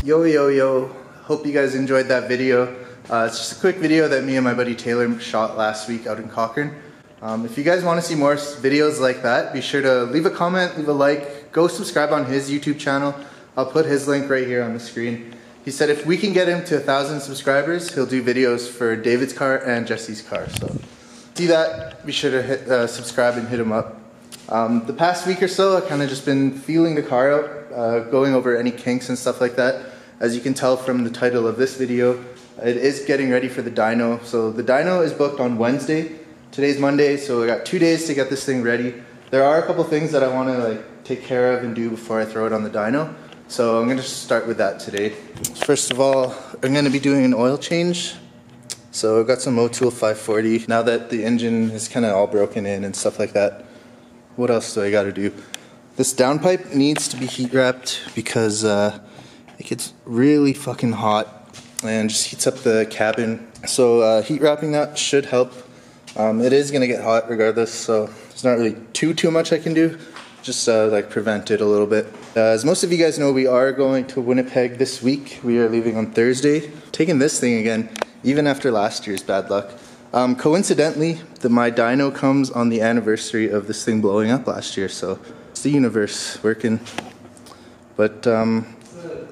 Yo, hope you guys enjoyed that video. It's just a quick video that me and my buddy Taylor shot last week out in Cochrane. If you guys want to see more videos like that, be sure to leave a comment, leave a like, go subscribe on his YouTube channel. I'll put his link right here on the screen. He said if we can get him to 1,000 subscribers, he'll do videos for David's car and Jesse's car. So see that, be sure to hit subscribe and hit him up. The past week or so, I've kind of just been feeling the car out, going over any kinks and stuff like that. As you can tell from the title of this video, it is getting ready for the dyno. So the dyno is booked on Wednesday. Today's Monday, so I got 2 days to get this thing ready. There are a couple things that I want to take care of and do before I throw it on the dyno. So I'm going to start with that today. First of all, I'm going to be doing an oil change. So I've got some Motul 540. Now that the engine is kind of all broken in and stuff like that, what else do I got to do? This downpipe needs to be heat wrapped because it gets really fucking hot and just heats up the cabin. So heat wrapping that should help. It is going to get hot regardless, so there's not really too much I can do. Just prevent it a little bit. As most of you guys know, we are going to Winnipeg this week. We are leaving on Thursday. Taking this thing again, even after last year's bad luck. Coincidentally, my dyno comes on the anniversary of this thing blowing up last year, so it's the universe working. But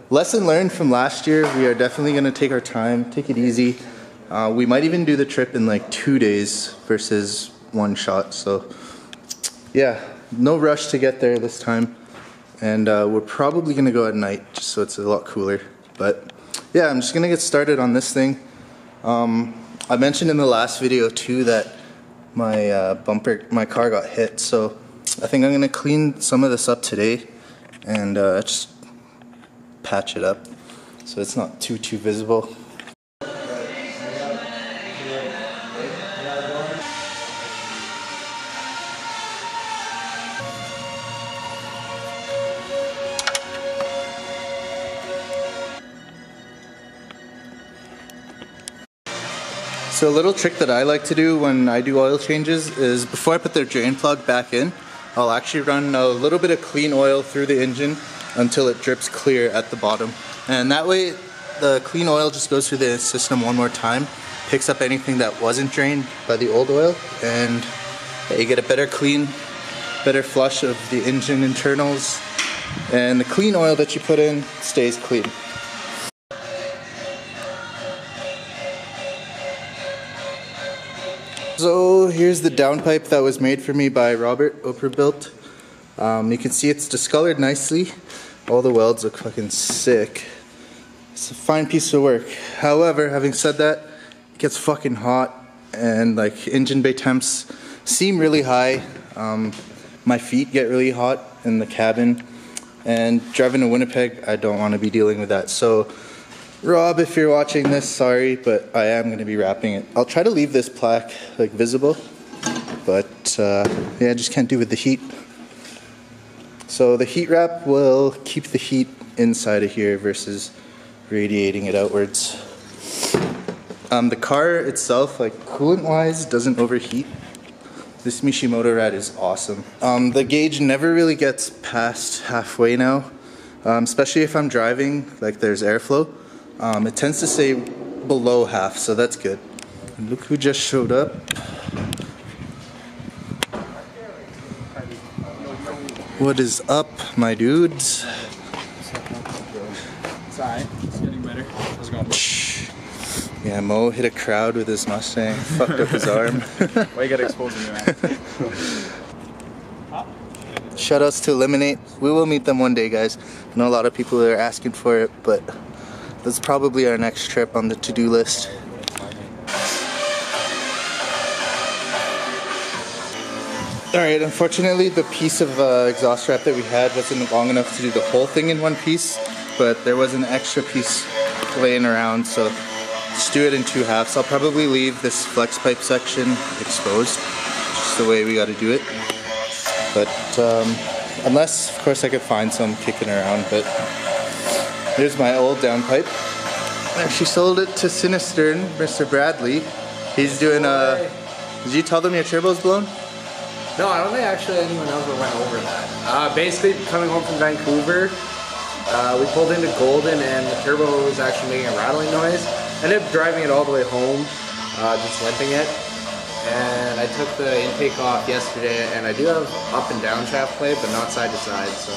lesson learned from last year, we are definitely going to take our time, take it easy. We might even do the trip in 2 days versus one shot, so yeah, no rush to get there this time. And we're probably going to go at night just so it's a lot cooler. But yeah, I'm just going to get started on this thing. I mentioned in the last video too that my car got hit, so I think I'm going to clean some of this up today and just patch it up so it's not too visible. So a little trick that I like to do when I do oil changes is before I put the drain plug back in, I'll actually run a little bit of clean oil through the engine until it drips clear at the bottom. And that way the clean oil just goes through the system one more time, picks up anything that wasn't drained by the old oil, and you get a better flush of the engine internals, and the clean oil that you put in stays clean. So here's the downpipe that was made for me by Robert, Oprah Built. You can see it's discolored nicely. All the welds look fucking sick. It's a fine piece of work. However, having said that, it gets fucking hot and engine bay temps seem really high. My feet get really hot in the cabin, and driving to Winnipeg, I don't want to be dealing with that. So Rob, if you're watching this, sorry, but I am going to be wrapping it. I'll try to leave this plaque visible, but yeah, I just can't do with the heat. So the heat wrap will keep the heat inside of here versus radiating it outwards. The car itself, coolant wise, doesn't overheat. This Mishimoto rad is awesome. The gauge never really gets past halfway now, especially if I'm driving, there's airflow. It tends to stay below half, so that's good. And look who just showed up. What is up, my dudes? It's alright, it's getting better. How's it going? Yeah, Mo hit a crowd with his Mustang, fucked up his arm. Why you gotta expose me, man? Shoutouts to Eliminate. We will meet them one day, guys. I know a lot of people are asking for it, but that's probably our next trip on the to-do list. Alright, unfortunately the piece of exhaust wrap that we had wasn't long enough to do the whole thing in one piece, but there was an extra piece laying around, so let's do it in 2 halves. I'll probably leave this flex pipe section exposed, just the way we gotta do it. But unless, of course, I could find some kicking around, but here's my old downpipe. I actually sold it to Sinistern, Mr. Bradley. He's doing a... Did you tell them your turbo's blown? No, I don't think actually anyone else went over that. Basically, coming home from Vancouver, We pulled into Golden and the turbo was actually making a rattling noise. I ended up driving it all the way home, just limping it. And I took the intake off yesterday, and I do have up and down shaft play, but not side to side, so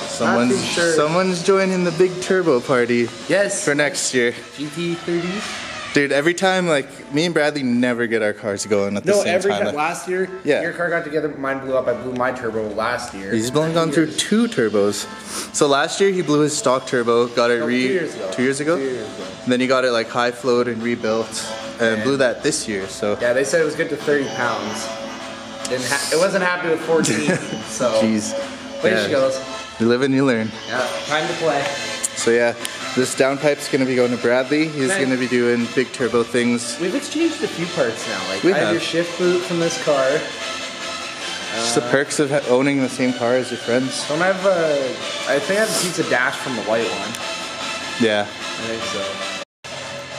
someone's joining the big turbo party. Yes. For next year. GT30. Dude, every time, like, me and Bradley never get our cars going at the same time. No, every time. Last year, yeah. Your car got together, mine blew up. I blew my turbo last year. He's only gone through 2 turbos. So last year he blew his stock turbo, got it 2 years ago. 2 years ago? 2 years ago. And then he got it like high float and rebuilt, and blew that this year. So yeah, they said it was good to 30 pounds. It wasn't happy with 14. So jeez. There she goes. You live and you learn. Yeah, time to play. So yeah, this downpipe's gonna be going to Bradley. He's gonna be doing big turbo things. We've exchanged a few parts now. Like I have your shift boot from this car. Just the perks of owning the same car as your friends. Don't have I think I have a pizza dash from the white one. Yeah. I think so.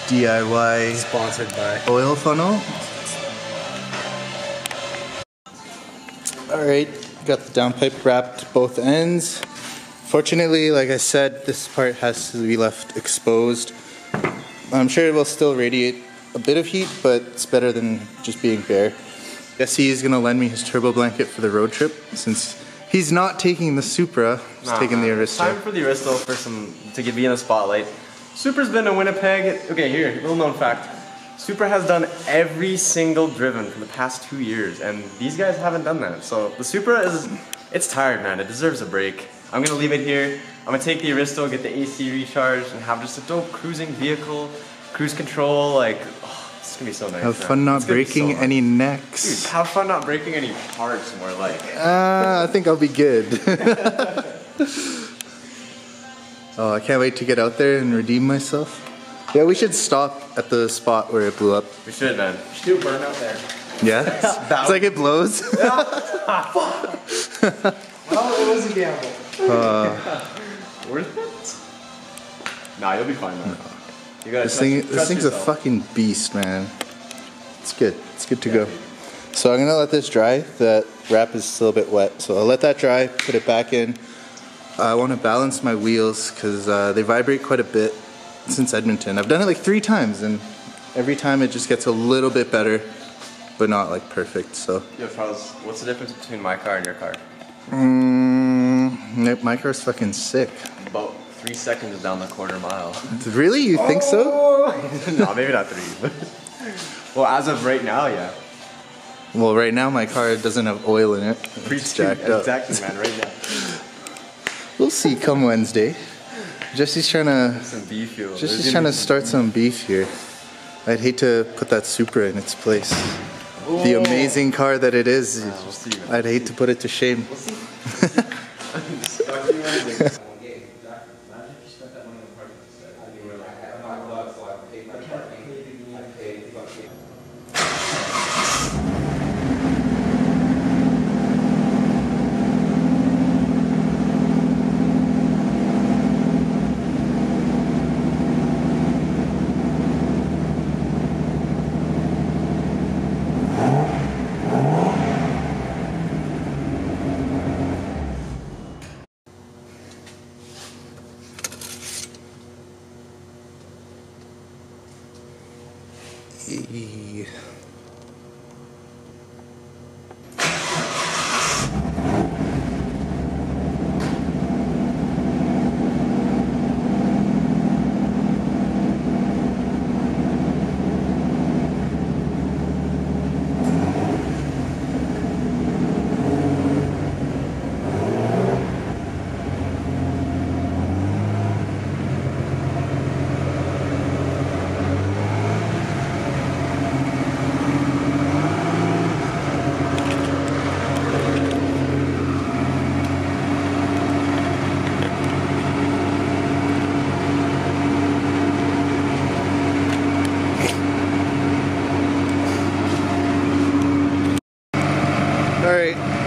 DIY. Sponsored by oil funnel. Alright, got the downpipe wrapped both ends. Fortunately, like I said, this part has to be left exposed. I'm sure it will still radiate a bit of heat, but it's better than just being bare. Guess he's gonna lend me his turbo blanket for the road trip, since he's not taking the Supra, he's taking the Aristo. Time for the Aristo to be in the spotlight. Supra's been to Winnipeg. Okay, here, little known fact. Supra has done every single driven for the past 2 years, and these guys haven't done that. So the Supra it's tired, man. It deserves a break. I'm gonna leave it here. I'm gonna take the Aristo, get the AC recharged, and have just a dope cruising vehicle, cruise control, like, oh, it's gonna be so nice. Have fun not breaking any necks. Dude, have fun not breaking any parts, more like. I think I'll be good. Oh, I can't wait to get out there and redeem myself. Yeah, we should stop at the spot where it blew up. We should, man. We should do a burnout there. Yeah? It's like it blows. Well, it was a gamble. Worth it? Nah, you'll be fine, man. You gotta this thing's a fucking beast, man. It's good. It's good to go. So I'm gonna let this dry. That wrap is still a bit wet, so I'll let that dry, put it back in. I want to balance my wheels because they vibrate quite a bit since Edmonton. I've done it like 3 times, and every time it just gets a little bit better, but not like perfect. So. Yo, Charles, what's the difference between my car and your car? My car's fucking sick. About 3 seconds down the quarter mile. Really? You think so? No, maybe not 3. Well, as of right now, yeah. Well, right now my car doesn't have oil in it. It's jacked up. Exactly, man. Right now. We'll see come Wednesday. Jesse's trying to start some beef here. I'd hate to put that Supra in its place. The amazing car that it is. We'll see, I'd hate to put it to shame. We'll see.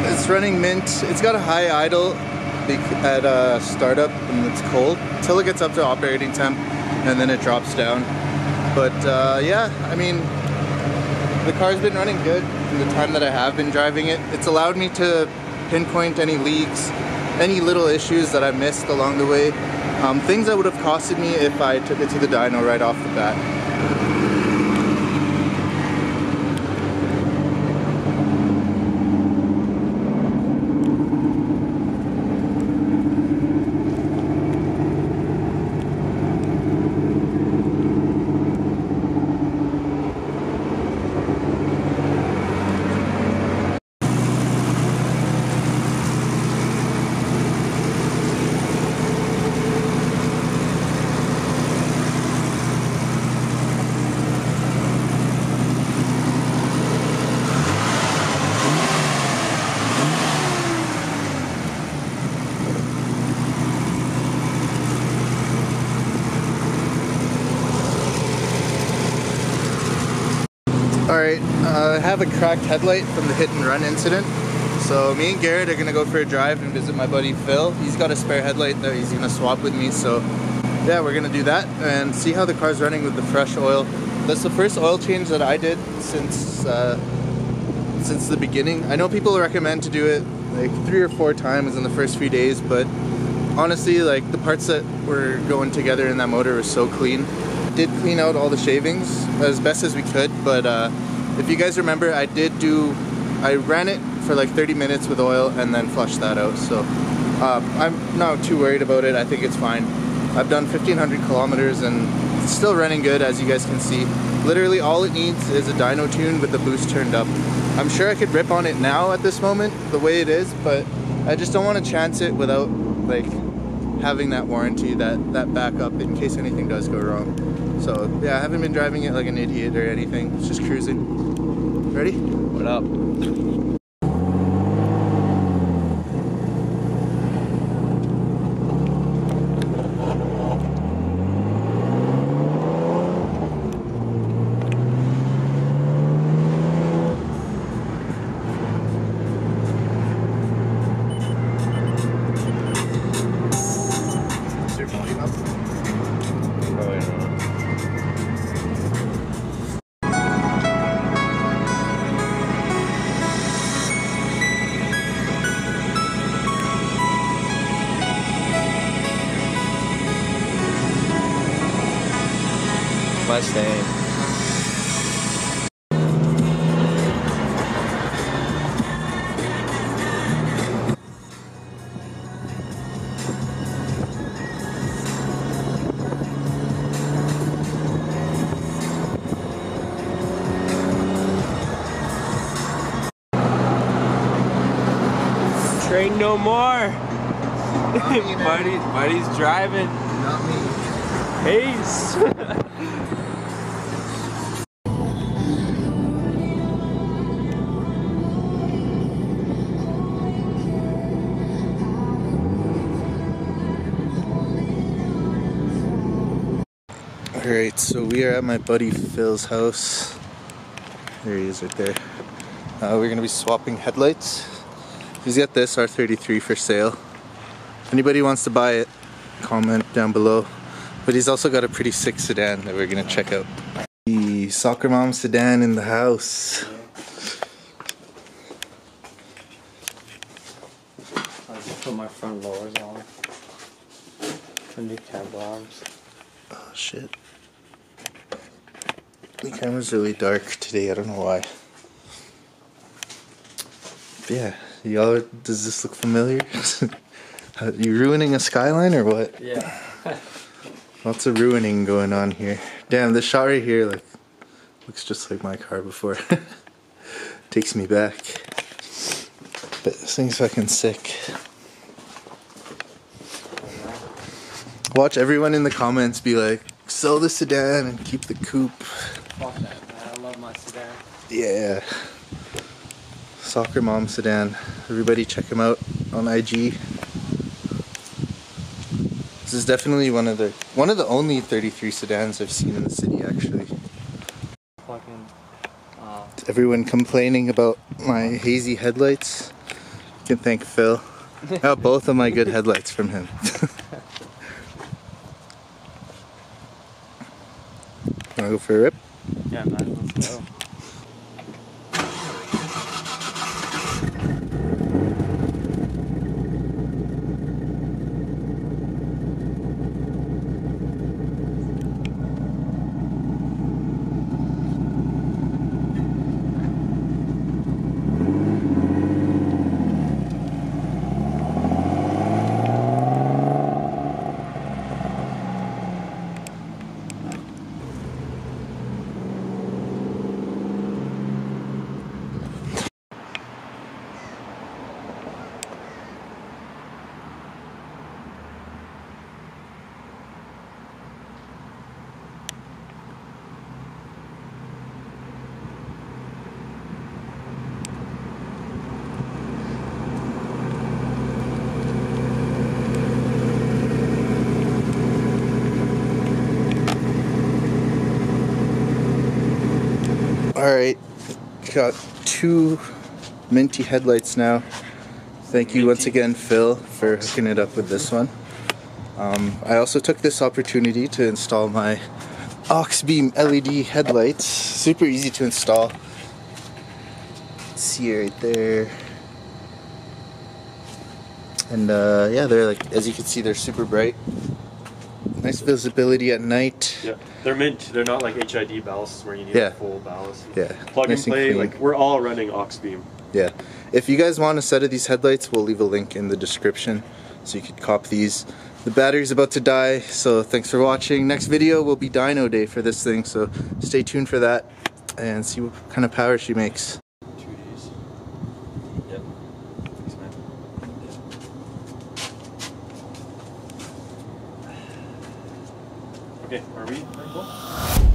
It's running mint. It's got a high idle at startup and it's cold until it gets up to operating temp, and then it drops down. But yeah, I mean, the car's been running good in the time that I have been driving it. It's allowed me to pinpoint any leaks, any little issues that I missed along the way. Things that would have costed me if I took it to the dyno right off the bat. Alright, I have a cracked headlight from the hit and run incident. So me and Garrett are going to go for a drive and visit my buddy Phil. He's got a spare headlight that he's going to swap with me. So yeah, we're going to do that and see how the car's running with the fresh oil. That's the first oil change that I did since the beginning. I know people recommend to do it like 3 or 4 times in the first few days, but honestly, like the parts that were going together in that motor were so clean. Did clean out all the shavings as best as we could, but if you guys remember, I ran it for like 30 minutes with oil and then flushed that out. So I'm not too worried about it. I think it's fine. I've done 1,500 kilometers and it's still running good, as you guys can see. Literally all it needs is a dyno tune with the boost turned up. I'm sure I could rip on it now at this moment the way it is, but I just don't want to chance it without like having that warranty, that backup in case anything does go wrong. So yeah, I haven't been driving it like an idiot or anything. It's just cruising. Ready? What up? Is your volume up? Probably not. Mustang. Train no more. Me, Buddy's driving. Not me. Peace. Alright, so we are at my buddy Phil's house. There he is right there. We're going to be swapping headlights. He's got this R33 for sale. If anybody wants to buy it, comment down below. But he's also got a pretty sick sedan that we're going to check out. The Soccer Mom sedan in the house. I just put my front lowers on. New cab arms. Oh shit. The camera's really dark today, I don't know why. But yeah, y'all, does this look familiar? You ruining a Skyline or what? Yeah. Lots of ruining going on here. Damn, this shot right here like looks just like my car before. Takes me back. But this thing's fucking sick. Watch everyone in the comments be like, sell the sedan and keep the coupe. Fuck that, man. I love my sedan. Yeah. Soccer Mom sedan. Everybody check him out on IG. This is definitely one of the only 33 sedans I've seen in the city, actually. Fucking. Everyone complaining about my hazy headlights. You can thank Phil. I got both of my good headlights from him. Wanna go for a rip? Yeah, man. Let's go. Alright, got 2 minty headlights now. Thank you once again, Phil, for hooking it up with this one. I also took this opportunity to install my AUXBEAM LED headlights. Super easy to install. See right there. And yeah, they're like, as you can see, they're super bright. Nice visibility at night. Yeah, they're mint. They're not like HID ballasts where you need a full ballast. Yeah, plug nice and play. clean. Like we're all running AUXBEAM. Yeah, if you guys want a set of these headlights, we'll leave a link in the description so you could cop these. The battery's about to die, so thanks for watching. Next video will be dyno day for this thing, so stay tuned for that and see what kind of power she makes. 2 days. Yep. Thanks, man. Okay, are we? Cool.